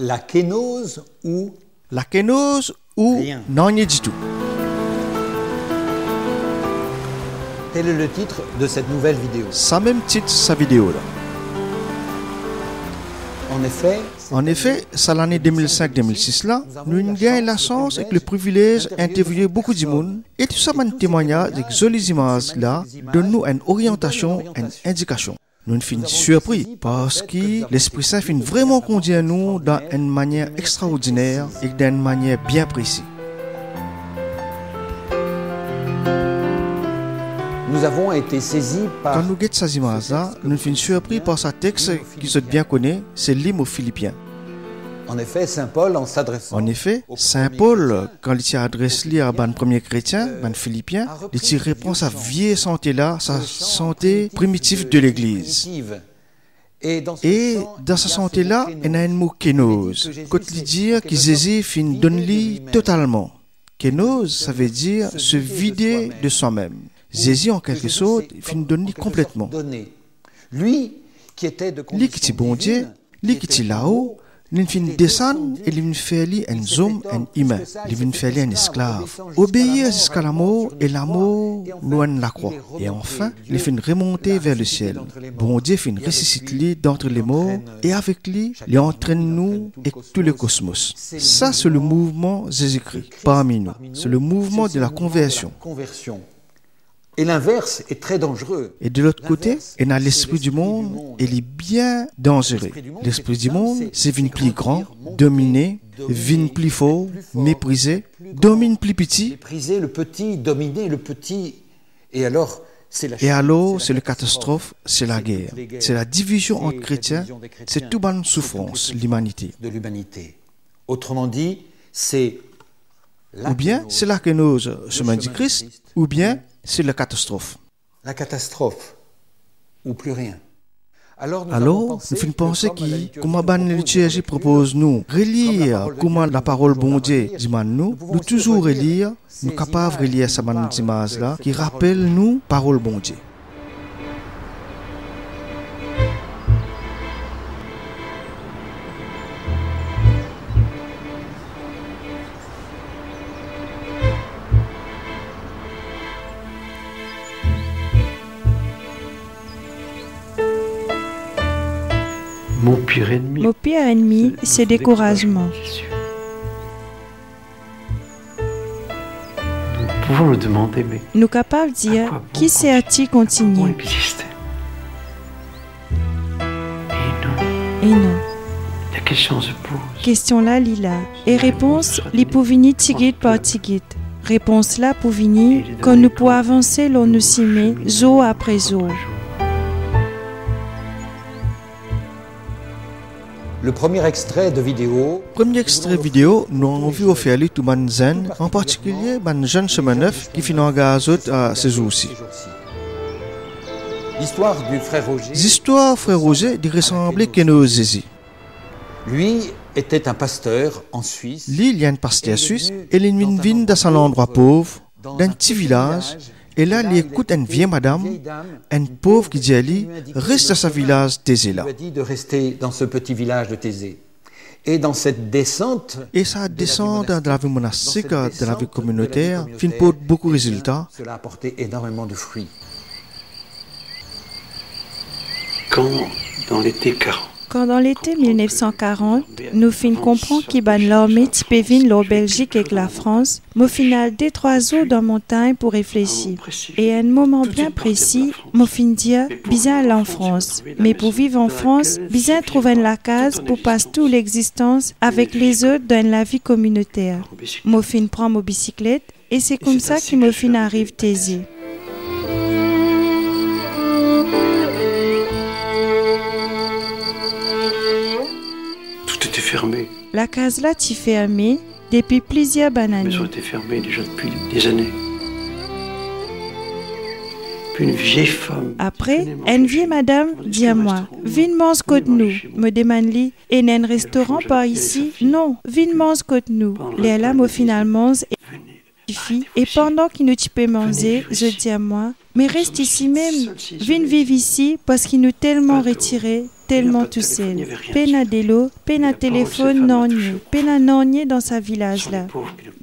La kénose ou La kénose ou Rien. non rien du tout. Quel est le titre de cette nouvelle vidéo? Ça même titre sa vidéo là. En effet, ça l'année 2005-2006 là, nous avons gagné la chance avec le privilège d'interviewer beaucoup de monde et tout ça un témoignage avec jolies images là donne nous une orientation, une indication. Nous sommes surpris parce que l'Esprit Saint finit vraiment conduire nous dans une manière extraordinaire et d'une manière bien précise. nous avons été saisis par... Quand nous guettons ces images-là, nous sommes surpris par ce texte qui se bien connaît, c'est l'hymne aux Philippiens. En effet, Saint Paul, en s'adressant... En effet, Saint Paul, quand il s'adresse à un premier chrétien, un Philippien, il répond à sa vieille santé-là, sa santé primitive de l'Église. Et dans sa santé-là, il y a un mot kénose. Quand il dit que Jésus fin donne-lui totalement. Kénose, ça veut dire se vider de soi-même. Jésus, en quelque sorte, fin donne-lui complètement. Lui, qui était de Lui qui est bon Dieu, lui qui est là-haut, il vient descendre et il vient faire un homme, un humain. Il vient faire un esclave. Obéir jusqu'à la mort et la mort loin de la croix. Et enfin, il vient remonter vers le ciel. Bon Dieu vient ressusciter lui d'entre les morts et avec lui, il entraîne nous et tout le cosmos. Ça, c'est le mouvement Jésus-Christ parmi nous. C'est le mouvement de la conversion. Et l'inverse est très dangereux. Et de l'autre côté, il y a l'esprit du monde, il est bien dangereux. L'esprit du monde, c'est vin plus grand, dominer, vin plus fort, mépriser, domine plus petit. Mépriser le petit, dominer le petit. Et alors, c'est la catastrophe, c'est la guerre. C'est la division entre chrétiens, c'est toute bonne souffrance, l'humanité. De l'humanité. Autrement dit, c'est... Ou bien, c'est la kénose, chemin du Christ, ou bien, c'est la catastrophe. La catastrophe, ou plus rien. Alors, nous pensons que, comme la liturgie propose nous, relire comment la parole bon Dieu demande nous toujours relire, nous capables de relire ces images-là, qui rappellent nous parole bon Dieu. Mon pire ennemi, c'est découragement. Nous pouvons le demander, mais... Nous capables de dire, qui sert-il continuer? Et non. La question se pose. Question là, lila. Et réponse, li pour venir tigit par tigit. Réponse là pour venir, quand nous pouvons avancer, l'on nous s'y met, jour après jour. Le premier extrait vidéo, nous avons vu offrir tout le zen, en particulier le jeune chemin neuf qui finit en gazote à ces jours-ci. L'histoire du frère Roger. L'histoire frère Roger dit ressembler à nos Jésus. Lui était un pasteur en Suisse. Lui, il y a un pasteur suisse et il vient dans un endroit pauvre, d'un petit village. Et là, il écoute une vieille madame, une pauvre qui dit à lui, reste dans ce village Thésée là. Il lui a dit de rester dans ce petit village de Thésée. Et dans cette descente... Et ça descend de la vie monastique, de la vie communautaire, fin pour beaucoup de résultats. Cela a apporté énormément de fruits. Quand, dans l'été 40, Quand dans l'été 1940, nous fin comprendre qu'il ban l'armée typévine la Belgique et la France, au final des 3 jours dans montagne pour réfléchir. Et à un moment bien précis, mon fin dire, bien aller en France. Mais pour vivre en France, bien trouver la case pour passer toute l'existence avec les autres dans la vie communautaire. Mon fin prend ma bicyclette et c'est comme ça que mon fin arrive Thésée. fermé. La case là t'y fermée depuis plusieurs années. La maison était fermée déjà depuis des années. Puis une vieille femme. Après, une vieille madame dit à moi, viens manger côte nous, me demande-lui, et il y a un restaurant par ici? Non, viens manger côte nous. Les là, moi finalement, et pendant qu'il nous peut manger, je dis à moi, mais reste ici même, viens vivre ici parce qu'il nous tellement retiré, tellement tout seul. Pena d'élo, pena téléphone nonnier, pena nonnier dans sa village là.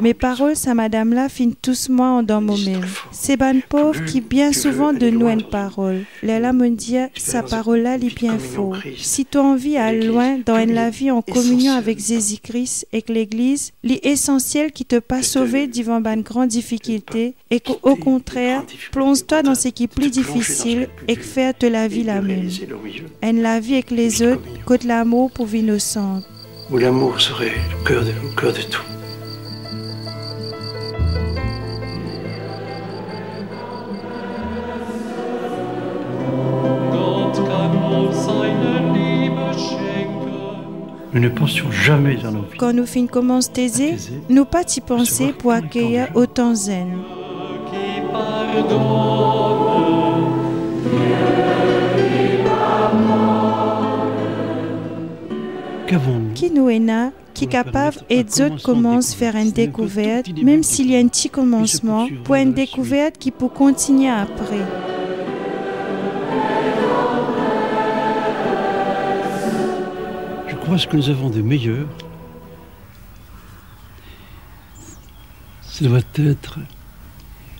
Mes paroles, sa madame là, fin tous moi en dans moi-même. C'est ban pauvre qui bien souvent de nous une parole. Léla me dit, sa parole là, est bien faux. Si tu as envie à loin dans la vie en communion avec Jésus-Christ et que l'Église, l'essentiel qui te pas sauver devant ban grande difficulté et qu'au contraire, plonge-toi dans ce qui est plus difficile et que faire de la vie la même. En la vie avec les autres, que l'amour pour vie innocente. Où l'amour serait le cœur de tout. Nous ne pensions jamais dans nos vies. Quand nous finissons commence taiser, nous pas y penser pour accueillir autant zen. Qui nous est là, qui est capable et d'autres commencent à faire une découverte, même s'il y a un petit commencement, pour une découverte qui peut continuer après. Je crois que ce que nous avons de meilleur, ce doit être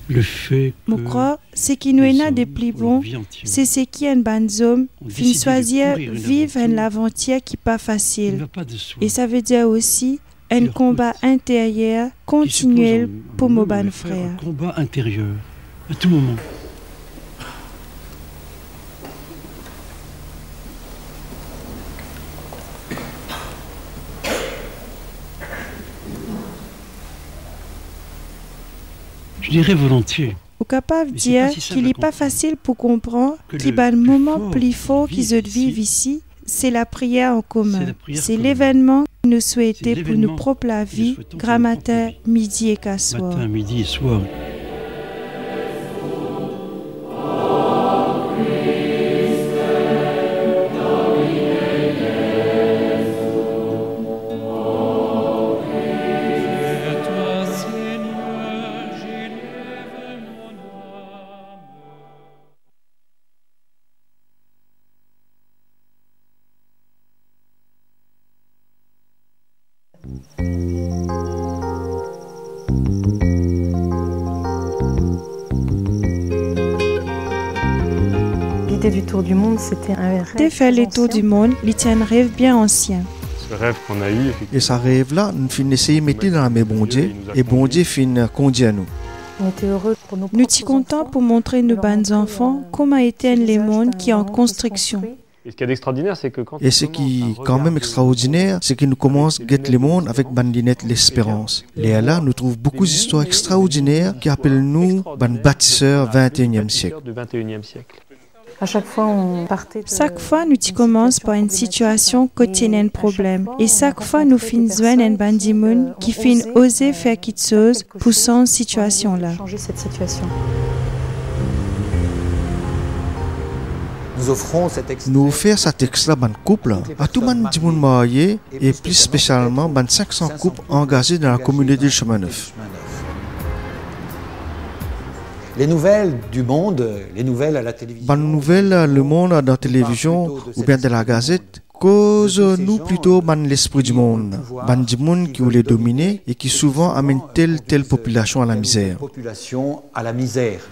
le fait que... Je crois ce qui nous est là de plus bon, c'est ce qui est un bon homme, fin choisir vivre une aventure qui n'est pas facile. Et ça veut dire aussi un combat intérieur continuel pour mon bon frère. Un combat intérieur, à tout moment. Je dirais volontiers. Ou capable de dire qu'il n'est pas facile pour comprendre qu'il y a un moment plus fort qu'ils vivent ici, c'est la prière en commun. C'est l'événement que nous souhaitons pour nos propres vies, grand matin, midi et soir. Matin, midi et soir. L'idée du tour du monde, c'était un rêve. De faire le tour du monde, c'est un rêve bien ancien. Ce rêve qu'on a eu. Et ce rêve-là, nous finissons essayer de mettre dans la main bon Dieu, et bon Dieu finit conduire à nous. On était heureux pour nos Nous sommes contents pour montrer nos bonnes enfants comment était le monde qui est en construction. Et ce qui est extraordinaire, c'est que quand... Et ce qui est quand même extraordinaire, c'est que nous commençons à guetter le monde avec Bandinette l'espérance. Et là, nous trouvons beaucoup d'histoires extraordinaires qui appellent nous ban bâtisseurs 21e siècle. À chaque fois, on partait. Chaque fois, nous commençons par une situation quotidienne problème. Et chaque fois, nous finissons un bandimoun qui finit oser faire quelque chose pour cette situation-là. Changer cette situation. Nous offrons cet texte-là ban couple à tout bandimoun marié et plus spécialement ban 500 couples engagés dans la communauté du chemin neuf. Les nouvelles du monde, les nouvelles à la télévision. Ban nouvelles, le monde dans la télévision ou bien dans la gazette, cause-nous plutôt ban l'esprit du monde. Ban du monde qui voulait dominer et qui souvent amène telle population à la misère.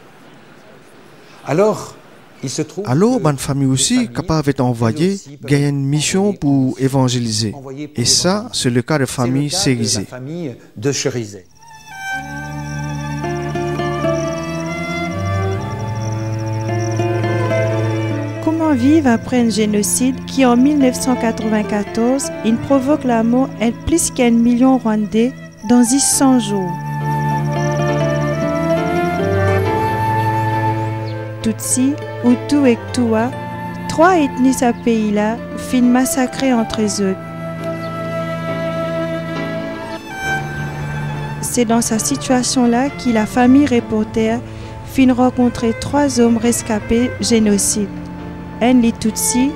Alors, il se trouve. Alors, ban famille aussi capable d'être envoyée gagner une mission pour évangéliser. Et ça, c'est le cas de famille Cerizet. Comment vivre après un génocide qui, en 1994, il provoque la mort de plus qu'1 million Rwandais dans 100 jours? Tutsi, Hutu et Tua, 3 ethnies à ce pays-là, finissent massacrées entre eux. C'est dans cette situation-là que la famille reporter finit rencontrer 3 hommes rescapés génocide. Un li Tutsi,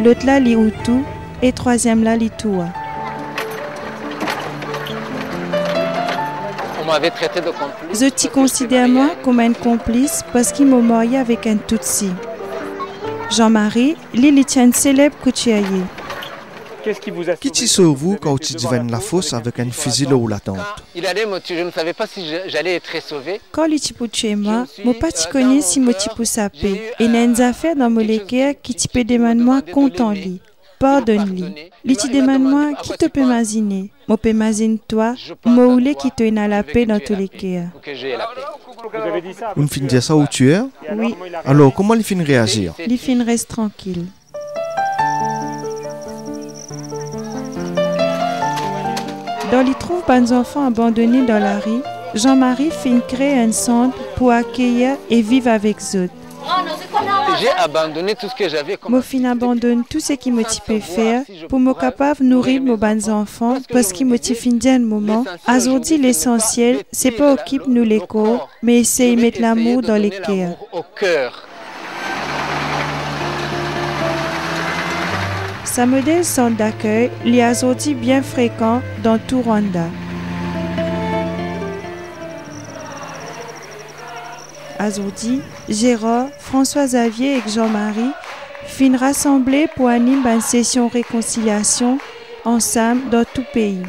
l'autre là li Hutu et troisième là li Tua. On m'avait traité de complice. Je t'y considère moi comme un complice parce qu'il m'a marié avec un Tutsi. Jean-Marie, Lili tient célèbre coutier. Qu'est-ce qui vous a Qui t'y sauve quand tu divines la fosse avec un fusil ou la tente? Il allait me tuer, je ne savais pas si j'allais être sauvé. Quand les tipou tchema, mon pas t'y connais si mon tipou sapé. Et n'a une affaire dans mon léquer qui t'y peut demander content li. Pardonne-li. Li t'y demande qui te peut maziner. Mo peut mazine toi, mo oulé qui te n'a la paix dans tous les cas. Vous avez dit ça? Une fin dire ça au tueur? Oui, Alors comment les fins réagir? les fins restent tranquilles. Dans les trouve des enfants abandonnés dans la rue, Jean-Marie fin créer un centre pour accueillir et vivre avec eux. J'ai abandonné tout ce que j'avais. Moi fin abandonne tout ce qui me peut faire pour me capable nourrir mes bons enfants parce qu'il me fin dit un moment. Aujourd'hui l'essentiel c'est pas occupe nous les corps, mais essayer de mettre l'amour dans les cœurs. Sa modèle centre d'accueil est aujourd'hui bien fréquent dans tout Rwanda. Aujourd'hui, Gérard, François-Xavier et Jean-Marie finissent rassemblés pour animer une session réconciliation ensemble dans tout pays.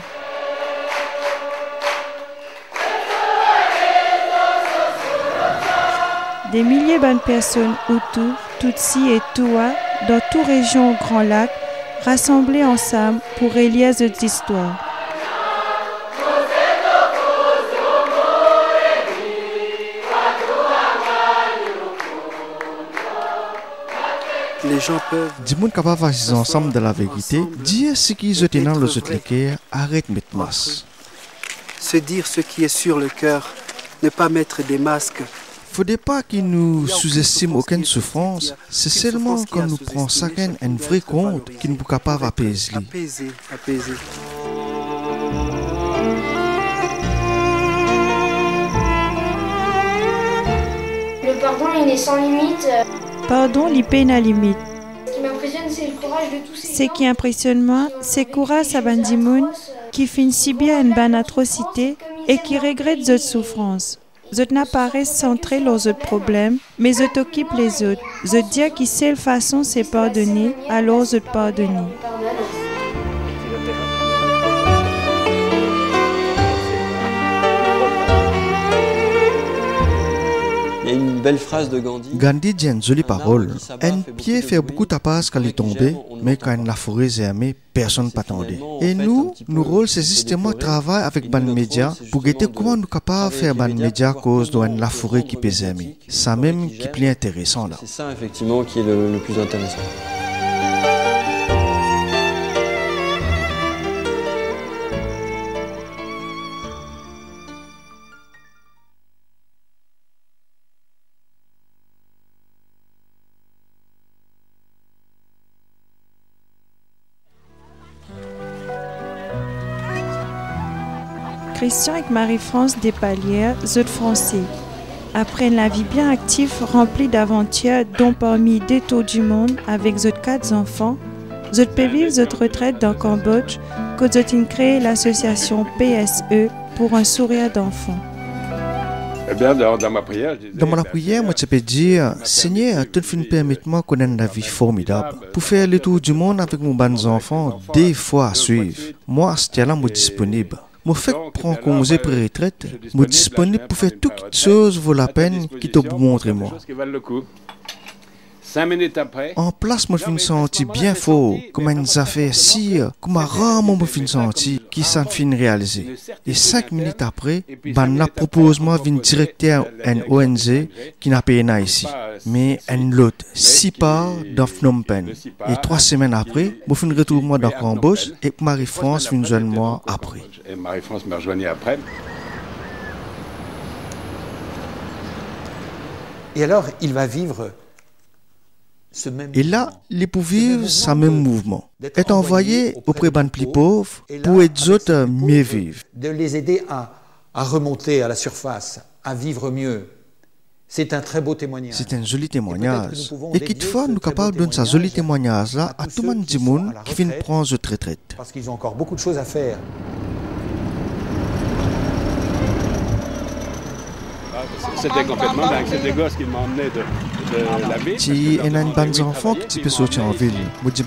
Des milliers de personnes Hutu, Tutsi et Toua dans toute région au Grand Lac rassemblés ensemble pour relire cette histoire. Les gens peuvent Du monde capable d'agir ensemble de la vérité, dire ce qu'ils ont dans le autres cœur, arrête de mettre masse. se dire ce qui est sur le cœur, ne pas mettre des masques. Faudrait pas qu'ils nous sous-estiment aucune souffrance. C'est seulement quand nous prenons chacun un vrai compte qu'il nous est capable d'apaiser. Apaiser. Le pardon, il est sans limite. Pardon, il peine à limite. Ce qui m'impressionne, c'est le courage de tous ces Ce qui impressionne moi, c'est le courage à Bandimoun qui finit si bien une bonne atrocité et qui regrette cette souffrance. Je n'apparaissent centrés leurs autres problèmes, mais je t'occupe les autres. Je dis que seule façon c'est pardonner, alors je te pardonne. Il y a une belle phrase de Gandhi. Gandhi dit une jolie parole. Un pied fait beaucoup de passe quand il est tombé, mais quand la forêt est aimée, personne n'attendait. Et nous, nos rôles, c'est justement travailler avec les médias pour guetter comment nous sommes capables de faire les médias à cause de la forêt qui peut aimer. C'est même qui est plus intéressant là. C'est ça effectivement qui est le plus intéressant. Christian et Marie-France Despalières, eux français. Après une vie bien active, remplie d'aventures, dont parmi des tours du monde avec eux 4 enfants, eux peuvent vivre eux retraite dans Cambodge, que eux ont créé l'association PSE pour un sourire d'enfant. Eh bien, dans ma prière, je disais, Dans ma prière, moi, je peux dire, Seigneur, tu me permets-moi connaître une vie formidable. Pour faire le tour du monde avec mes bons enfants, des fois à suivre. Moi, c'est là, moi, disponible. Mon fait prend congé pré-retraite, moi disponible pour faire toutes choses vaut la peine qui te montre moi. 5 minutes après, En place, moi je me senti bien fort, comme une affaire si, comme un rarement me fin senti, qui s'en fin réalisé. Et 5 minutes après, la propose moi vient directeur un ONG qui n'a pas rien ici, mais un lot 6 parts dans Phnom Penh. Et 3 semaines après, moi fin retourne moi dans Cambodge et Marie-France vient joindre moi après. et Marie-France m'a rejoigné après. Et alors, il va vivre ce même Et là, mouvement. les pour vivre ce même mouvement, est envoyé auprès des plus pauvres pour aider les autres mieux vivre. De les aider à remonter à la surface, à vivre mieux. C'est un très beau témoignage. C'est un joli témoignage. pouvons Et dédier quelquefois, ce nous sommes très capables beau de donner ce joli témoignage-là à à tous tout le ceux monde qui du sont monde à la qui vient retraite. prendre cette retraite. Parce qu'ils ont encore beaucoup de choses à faire. C'était complètement dingue. C'est des gosses qui m'emmenaient de la ville. Si on a une bande d'enfants qui peuvent sortir en ville, je dis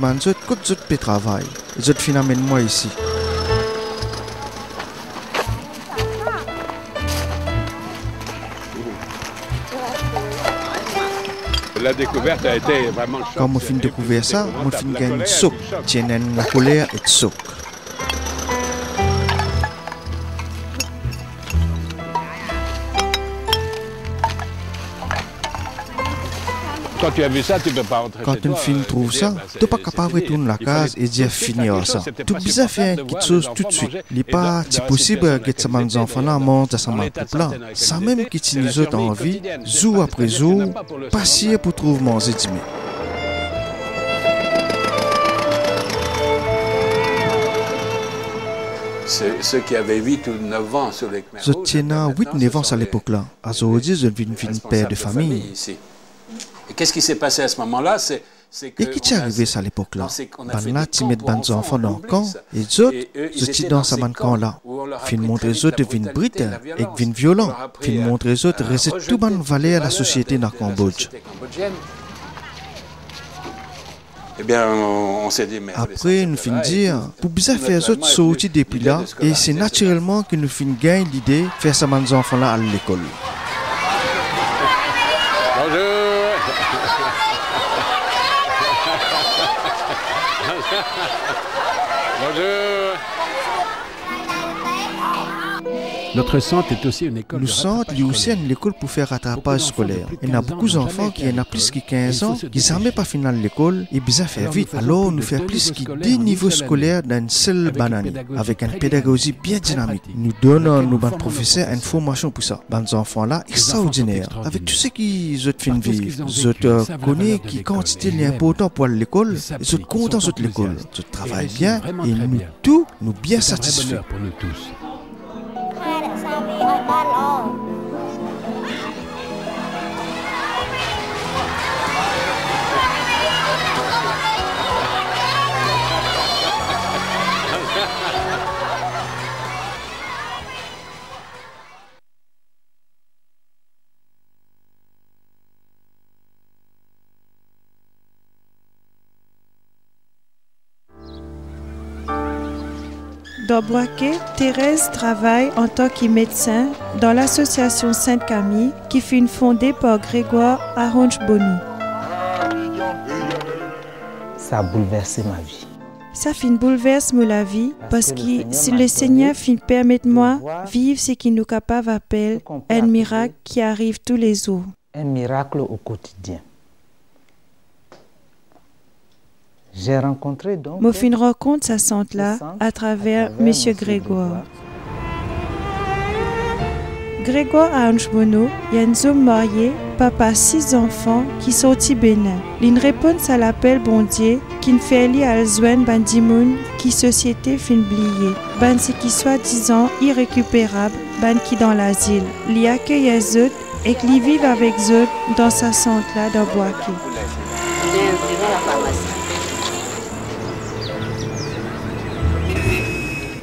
que tout peut travailler. Je finis amène moi ici. La découverte a été vraiment le choc. Quand on finit de découvrir ça, on finit de gagner choc. Tiens, la colère et le choc. Quand tu as vu ça, tu ne peux pas rentrer Quand chez toi. une fille trouve ça, tu n'es pas capable de retourner à la case et dire finir ça. Tu es obligé de faire quelque chose tout de suite. Il n'est pas possible que ces enfants-là montent à sa là. Ça même qui nous autres envie, jour après jour, passer pour trouver manger dîner. Ceux qui avaient 8 ou 9 ans sur les Khmer Je Rouges, tiens 8-9 ans à l'époque-là. Aujourd'hui, je vis une père de famille. Ici. Et qu'est-ce qui s'est passé à ce moment-là? Et qui t'est arrivé à l'époque-là? Là, tu mets des enfants dans le camp, et les autres, je suis dans ce camp-là. Fin montrer les autres viennent brites et viennent violents. Fin montrer les autres restent tout bonne valeur à la société dans le Cambodge. Eh bien, on s'est dit, mais après, nous finissons dire, pour bien faire les autres sortir depuis là, et c'est naturellement que nous finissons gagner l'idée de faire ces enfants-là à l'école. Bonjour. Bonjour. Notre centre est aussi une école. Le centre est aussi une école pour faire rattrapage scolaire. Il y a beaucoup d'enfants qui ont plus de 15 ans, qui n'ont jamais pas fini l'école et bien faire vite. Alors, nous faisons plus que 10 niveaux scolaires dans une seule année, avec une pédagogie bien dynamique. Nous donnons nos professeurs une formation pour ça. Les enfants-là, extraordinaires. Avec tout ce qu'ils ont fait vivre, ils connaissent qui quantité l'important pour l'école, ils sont contents de l'école. Ils travaillent bien et nous tous, nous bien satisfaits. Pour nous tous. Dans Boaké, Thérèse travaille en tant que médecin dans l'association Sainte-Camille qui fut fondée par Grégoire Arronge-Bonou. Ça a bouleversé ma vie. Ça bouleverse la vie parce que si le Seigneur permet moi vivre ce qu'il nous capable appelle un miracle qui arrive tous les jours. Un miracle au quotidien. J'ai rencontré donc. Moi fin rencontre sa centre là à travers Monsieur Grégoire. Grégoire Arronge-Bonou est un homme marié, papa 6 enfants qui sorti Bénin. Une réponse à l'appel bon Dieu qui ne fait li à joindre bandimoun qui société fin blier. Ban ce qui soit disant irrécupérable, ban qui dans l'asile. Li accueille les autres et qui vivent avec eux dans sa centre là dans Boaké.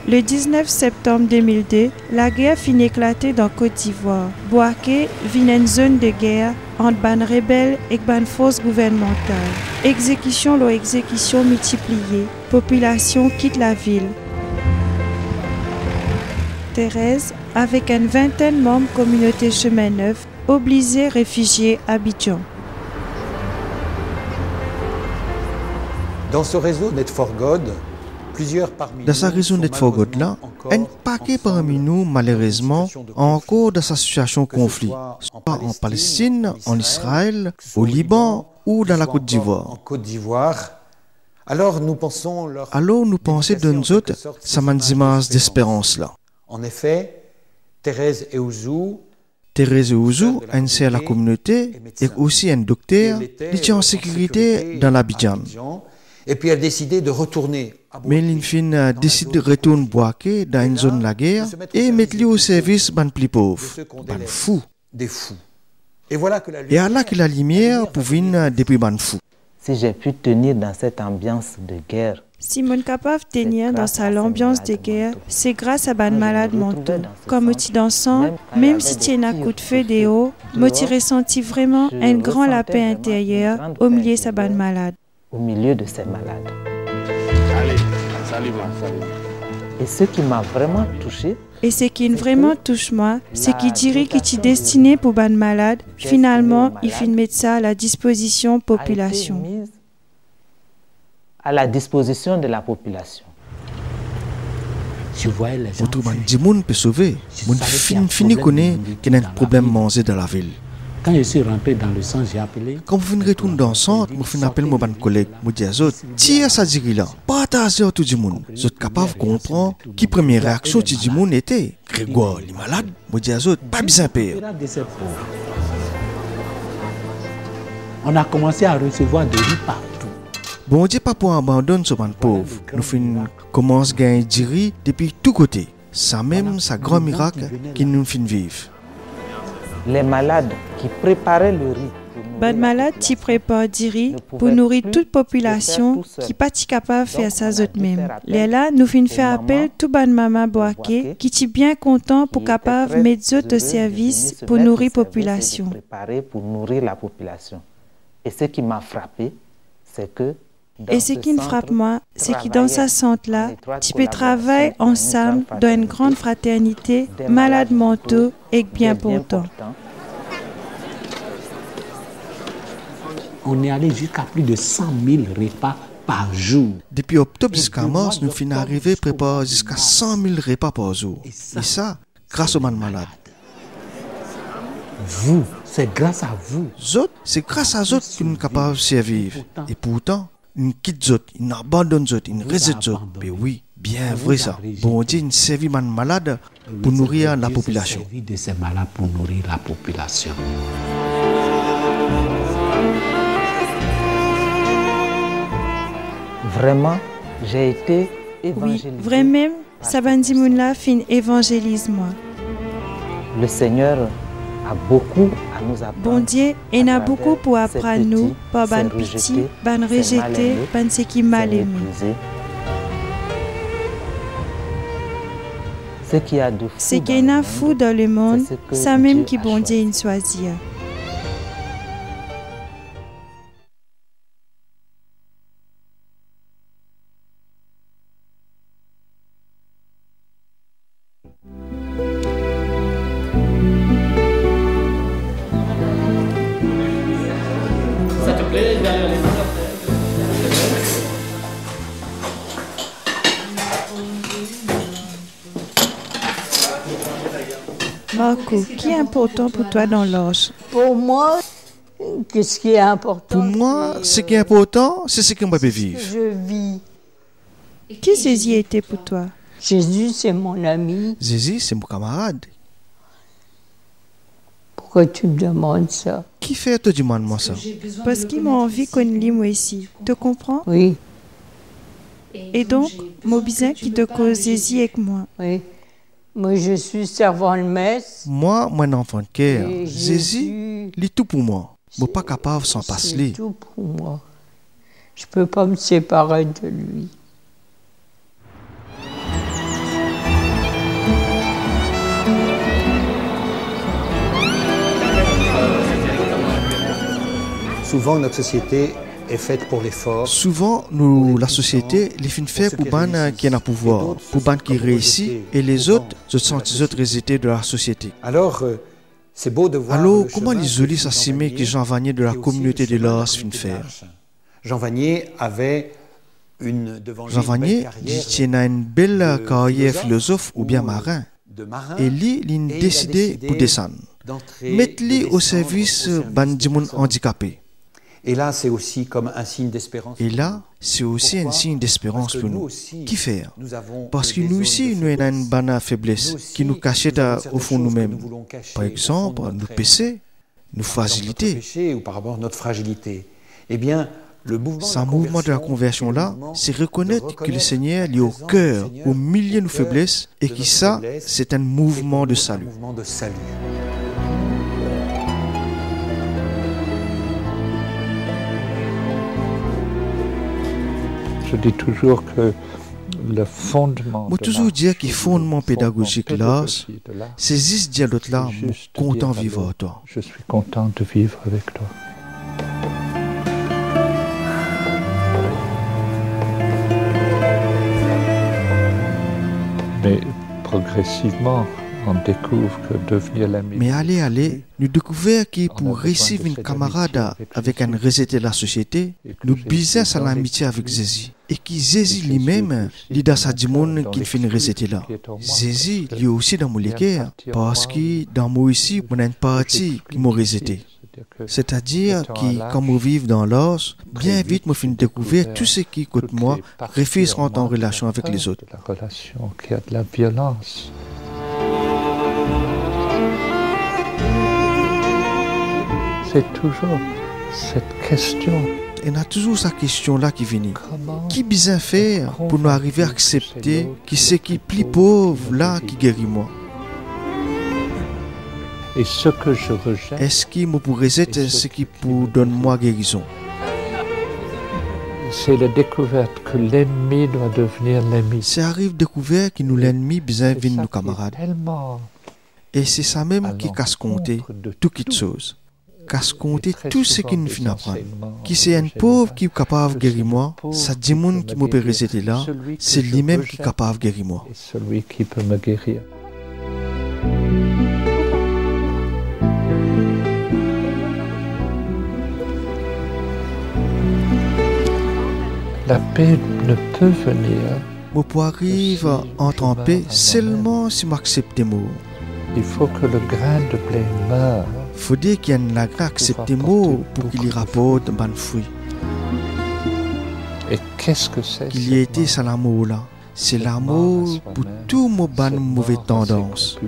Le 19 septembre 2002, la guerre finit éclater dans Côte d'Ivoire. Boaké vit une zone de guerre entre ban rebelles et ban forces gouvernementales. Exécution multipliée, population quitte la ville. Thérèse, avec une vingtaine de membres communauté Chemin Neuf, obligée réfugiée à Abidjan. Dans ce réseau Net for God, dans sa raison d'être forgot-là, un paquet parmi nous, malheureusement, encore dans sa situation de conflit, soit en Palestine, en Israël, au Liban ou dans la Côte d'Ivoire. Alors nous pensons de nous autres, ça m'a une image d'espérance-là. En effet, Thérèse et Ouzou, un sert à la communauté, et aussi un docteur, qui est en sécurité dans l'Abidjan. Et puis elle a décidé de retourner. Mais l'Infine a décidé de retourner Boaké dans une zone de la guerre et mettre au service des plus pauvres, des fous. Des fous. Et voilà que et là que la lumière pour venir depuis les fous. Si j'ai pu tenir dans cette ambiance de guerre. Si mon capable tenir dans sa l'ambiance de guerre, c'est grâce à ban malade mentaux. Comme outil dansant, même si tu as un coup de feu des hauts, moi tu ressentis vraiment un grand la paix intérieure au milieu de sa ban malade. Au milieu de ces malades. Allez, salut. Et ce qui m'a vraiment touché, et ce qui vraiment touche moi, c'est qu'il dirait qu'il est destiné pour ban malade. Finalement, il fait mettre ça à la disposition population. À la disposition de la population. Je voyais les gens. Autrement dit, moun peut sauver. Moun fini connaît qu'il y a un problème manger dans la ville. Quand je suis rentré dans le centre, j'ai appelé. Quand vous retournez dans le centre, je fais appel à mon collègue. Je dis à eux, tiens ça dit là, partagez à tout le monde. Vous êtes capable de comprendre qui première réaction tout le monde était. Grégoire, il est malade. Je dis à eux, pas besoin de payer. On a commencé à recevoir des riz partout. Bon Dieu, pas pour abandonner ce bande pauvre. Nous commençons à gagner du riz depuis tous côtés. Ça même, c'est un grand miracle qui nous fait vivre. Les malades qui préparaient le riz. Ban malade qui prépare du riz pour nourrir toute population qui n'est pas capable de faire ça eux-mêmes. Là, nous faisons appel tout ban maman boaké qui est bien content pour capable de mettre d'autres services pour nourrir la population. Pour nourrir la population. Et ce qui m'a frappé, c'est que et ce qui me frappe moi, c'est que dans ce centre-là, tu peux travailler ensemble dans une grande fraternité, malades mentaux et bien portants. On est allé jusqu'à plus de 100 000 repas par jour. Depuis octobre jusqu'à mars, nous finissons arriver à préparer jusqu'à 100 000 repas par jour. Et ça, grâce aux malades. Vous, c'est grâce à vous. C'est grâce à eux que nous sommes capables de servir. Et pourtant, une quitte zot, une abandonne zot, une résette zot. Mais oui, bien vrai ça. Bon Dieu, une servie malade pour nourrir la population. De ces malades pour nourrir la population. Vraiment, j'ai été évangélisé. Oui, vraiment, Sabandi Mounla fin évangélise moi. Le Seigneur a beaucoup à nous apprendre. Bon Dieu, il a beaucoup pour apprendre nous, par ban pitié, ban rejeté, ban ce qui mal aimé. Ce qu'il y a de fou, ce qu'il y a fou dans le monde, c'est même qui bon Dieu il choisit. Marco, qui est important pour toi dans l'âge? Pour moi, qu'est-ce qui est important? Pour moi, ce qui est important, c'est ce qu'on va vivre. Je vis. Qui Jésus était pour toi? Jésus, c'est mon ami. Jésus, c'est mon camarade. Pourquoi tu me demandes ça? Qui fait te demander moi ça? Parce qu'il m'a envie qu'on lit moi ici. Tu comprends? Oui. Et donc, mon besoin qui te cause Jésus avec moi. Oui. Moi, je suis servant de messe. Moi, mon enfant de cœur. Jésus, il est tout pour moi. Je ne suis pas capable sans passer. C'est tout pour moi. Je ne peux pas me séparer de lui. Souvent, notre société est faite pour l'effort. Souvent, la société, les films faits pour les qui ont le pouvoir, pour les qui réussissent, et les autres, ce sont les autres résités de la société. Alors, c'est beau de voir. Alors, comment les Zolis s'assimer que Jean Vanier de la communauté de l'art fin faire? Jean Vanier avait une une belle carrière philosophe ou bien marin. Et lui, il a décidé pour descendre. Mettre-lui au service des handicapés. Et là, c'est aussi comme un signe d'espérance. Et là, c'est aussi un signe d'espérance pour nous. Qui faire? Parce que nous aussi, nous avons une bonne faiblesse qui nous cachait au fond de nous-mêmes. Par exemple, nos péchés, nos fragilités. Ou par rapport à notre fragilité. Eh bien, ce mouvement de la conversion-là, c'est reconnaître que le Seigneur est au cœur, au milieu de nos faiblesses, et que ça, c'est un mouvement de salut. Je dis toujours que le fondement. Moi toujours dire que le fondement pédagogique là, c'est juste dire l'autre là, content de vivre avec toi. Je suis content de vivre avec toi. Mais progressivement, on découvre que devenir l'ami. Mais allez, nous découvrons que pour réussir une camarade avec un résultat de la société, nous bisons à l'amitié avec Jésus. Et que Jésus lui-même, il a sa démon qu'il fait une résultat là. Jésus, lui aussi dans mon cœur, parce que dans moi ici, on a une partie qui m'a résulté. C'est-à-dire que quand je vis dans l'os, bien vite, je finis de découvrir tout ce qui, côté moi, refuse rentrer en relation avec les autres. La relation qui a de la violence. C'est toujours cette question. Il y a toujours cette question-là qui vient. Qui bien faire pour nous arriver à accepter que c'est qui plus pauvre là qui guérit moi? Et ce que je rejette, est-ce qu'il me pourrait être ce qui pour donne moi guérison? C'est la découverte que l'ennemi doit devenir l'ami. Ça arrive découvert que nous l'ennemi besoin de nos camarades. Et c'est ça même qui casse compter toute toute chose. Casse compter tout ce qui nous fait apprendre. Qui c'est un pauvre qui est capable de guérir moi, ça dit monde qui m'opère était là, c'est lui-même qui est capable de guérir moi. C'est celui qui peut me guérir. La paix ne peut venir. Je peux arriver à entrer en paix seulement si j'accepte moi. Il faut que le grain de blé meure. Il faut dire qu'il y a un grain accepté moi pour qu'il y rapporte un bon fruit. Et qu'est-ce que c'est? Qu'il y ait été ça l'amour là. C'est l'amour pour tout mon bonne mauvaise tendance.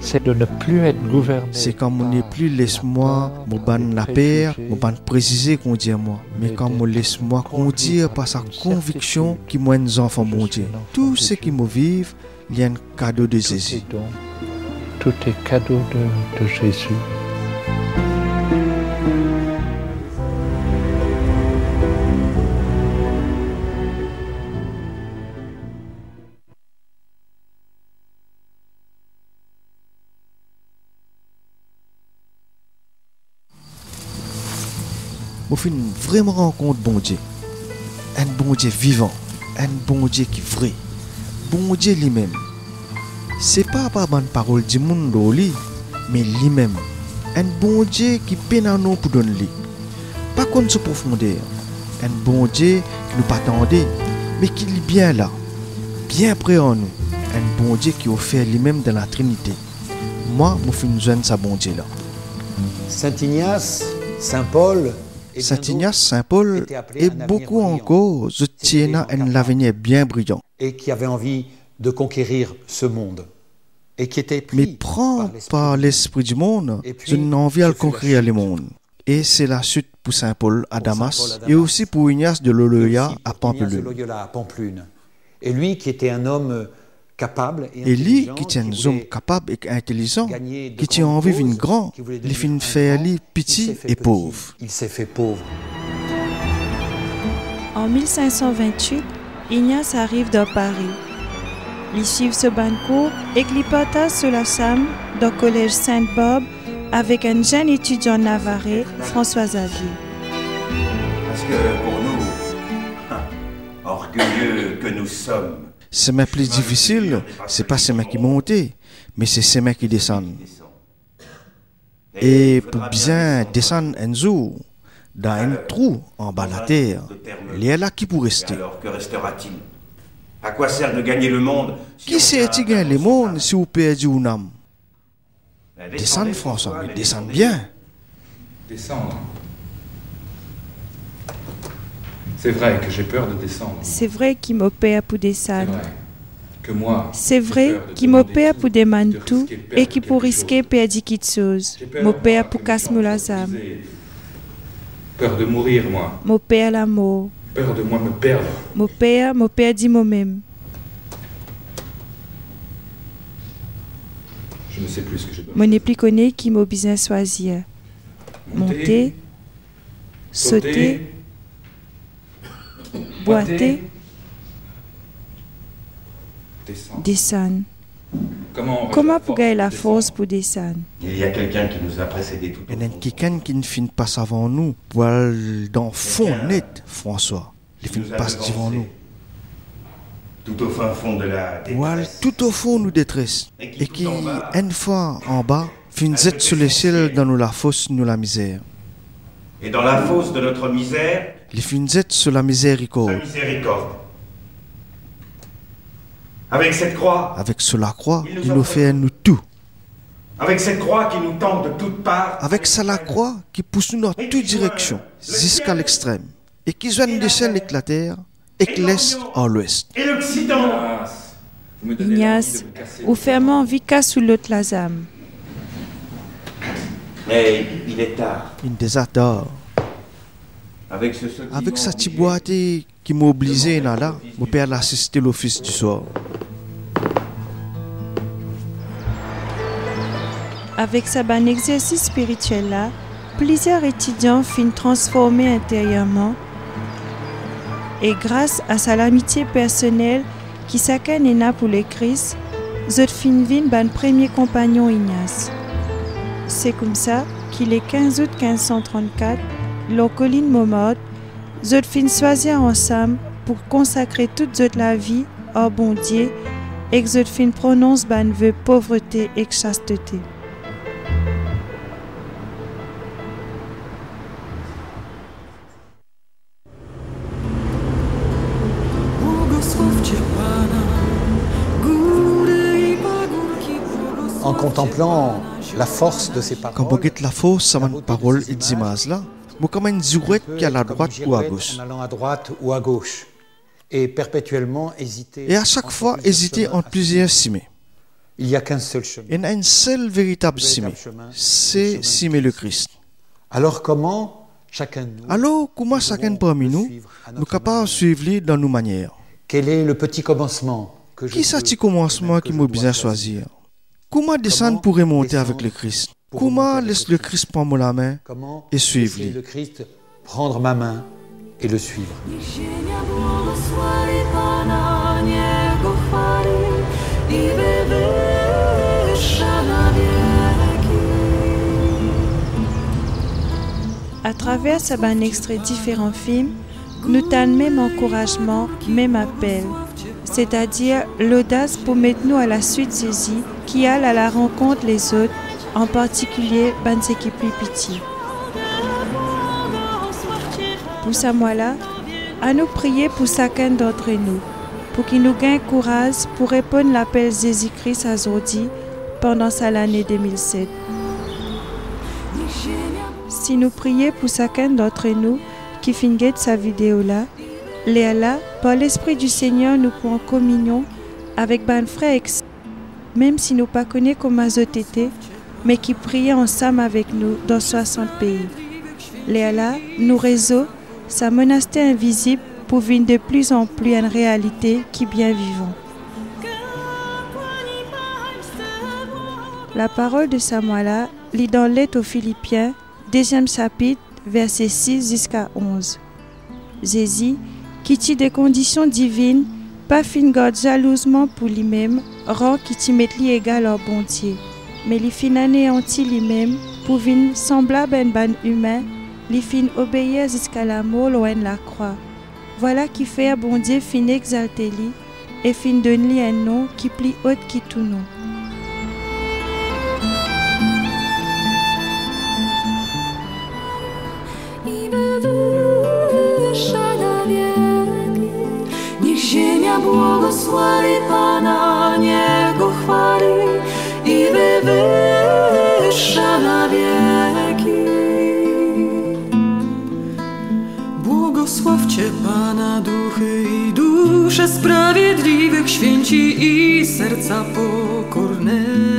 C'est de ne plus être gouverné. C'est quand on n'est plus laisse-moi, mon ban la paix, mon ban préciser qu'on dit à moi. Mais quand on laisse-moi conduire par sa conviction qui moi nos enfants mon Dieu. Tout ce qui me vivent, il y a un cadeau de Jésus. Tout est cadeau de Jésus. Je fais une vraie rencontre bon Dieu. Un bon Dieu vivant. Un bon Dieu qui est vrai. Bon Dieu lui-même. C'est pas par bonne parole du monde mais lui-même. Un bon Dieu qui peine à nous pour donner. Pas contre sa profondeur. Un bon Dieu qui nous pas attendait, mais qui est bien là. Bien près en nous. Un bon Dieu qui offert lui-même dans la Trinité. Moi, je fais une jeune sa bon Dieu là. Saint Ignace, Saint Paul. Saint Ignace, Saint Paul et beaucoup encore, je tiens à un avenir bien brillant. Et qui avait envie de conquérir ce monde. Et qui était pris mais prend par l'esprit du monde, je n'ai envie de le conquérir le monde. Et c'est la suite pour Saint Paul à Damas et aussi pour Ignace de Loyola à Pampelune. Et lui qui était un homme capable et lui qui était un homme capable et intelligent, qui tient envie d'une grande, il fait faire lui petit et pauvre. Il s'est fait pauvre. En 1528, Ignace arrive dans Paris. Il suit ce banco et il partage sur la Sam dans le collège Sainte-Barbe avec un jeune étudiant navarrais, François Xavier. Parce que pour nous, orgueilleux que nous sommes, c'est même plus difficile, c'est pas ces mecs qui montent, mais c'est ces mecs qui descendent. Et pour bien descendre un jour, dans un trou en bas de la terre, il y a là qui pour rester. Alors que restera-t-il? À quoi sert de gagner le monde? Qui sait-il gagner le monde si vous perdez une âme? Descendre, François, mais descendre bien. Descendre. C'est vrai que j'ai peur de descendre. C'est vrai qu'il m'opère pour descendre. Que moi. C'est vrai qu'il m'opère pour demander tout et qu'il pour risquer perdre quelque chose. M'opère pour casser la âme. Peur de mourir, moi. M'opère l'amour. Peur de moi me perdre. M'opère dit moi-même. Je ne sais plus ce que je dois. Moi n'ai plus connu qui m'a besoin choisir. Monter, sauter, boiter, descendre. Comment pour gagner la force pour descendre? Il y a quelqu'un qui nous a précédés tout au Il y a quelqu'un qui ne finit pas avant nous, voilà dans fond net, François. Il finit pas devant nous. Tout au fin fond de la détresse. Voilà, tout au fond nous détresse. Et qui, une fois en bas, finit sur le ciel dans nous la fosse, nous la misère. Et dans la fosse de notre misère, il finit sur la miséricorde. La miséricorde. Avec cette croix, avec cela croix, il nous fait à nous tout. Avec cette croix qui nous tend de toutes parts, avec ça la croix qui pousse nous dans toute direction, jusqu'à l'extrême, et qui joigne des chaînes avec la terre, et que l'est à l'ouest. Et l'Occident. Ignace, ou fermement vika sous l'autre lazam. Mais il est tard. Il est tard. Avec sa petite boîte qui m'a obligé là, mon père a assisté l'office du soir. Avec sa bonne exercice spirituel là, plusieurs étudiants finissent transformés intérieurement et grâce à sa amitié personnelle qui s'accanena pour le Christ, zot fin vin ban premier compagnon Ignace. C'est comme ça qu'il est 15 août 1534, la colline Momot, zot fin choisir ensemble pour consacrer toute zot la vie au bon Dieu et que zot fin prononce ban vœu pauvreté et chasteté. En contemplant la force de ces paroles, quand vous regardez la force, ça m'a parole et des images là, vous comme une zouette qui est à la droite ou à gauche. En allant à droite ou à gauche, et perpétuellement hésiter. Et à chaque fois, hésiter entre plusieurs cimets. Il n'y a qu'un seul chemin. Il y a un seul véritable cimet, c'est cimer le Christ. Alors comment chacun parmi nous, nous capables de suivre dans nos manières? Quel est le petit commencement que je Qui est ce petit commencement qui m'a bien choisir? Comment descendre pour remonter avec le Christ? Comment laisse le Christ prendre la main et suivre le Christ prendre ma main et le suivre? À travers ce ban extrait différents films, nous avons même encouragement, même appel, c'est-à-dire l'audace pour mettre nous à la suite Jésus qui aille à la rencontre les autres, en particulier ban équipes plus petits. Pour ce mois-là, à nous prier pour chacun d'entre nous, pour qu'il nous gagne courage pour répondre à l'appel Jésus-Christ à Zordi pendant l'année 2007. Si nous prions pour chacun d'entre nous qui finit sa vidéo là, Léala, par l'Esprit du Seigneur, nous prenons communion avec ban frère, même si nous ne connaissons pas comment ils étaient, mais qui prient ensemble avec nous dans 60 pays. Léala, nous réseau, sa monastère invisible pour vivre de plus en plus une réalité qui est bien vivante. La parole de Samuel lit dans lettre aux Philippiens, 2e chapitre, versets 6 jusqu'à 11. Jésus, qui tient des conditions divines, pas fin garde jalousement pour lui-même, rend qui t'y met lui égal au bon Dieu. Mais lui fin anéanti lui-même, pour venir semblable à un ban humain, lui fin obéir jusqu'à la mort loin de la croix. Voilà qui fait à bon Dieu fin exalter lui, et fin donne lui un nom qui plie haut qui tout nom. Ziemia błogosławi Pana, Niego chwali i wywyższa na wieki. Błogosławcie Pana duchy i dusze sprawiedliwych, święci i serca pokorne.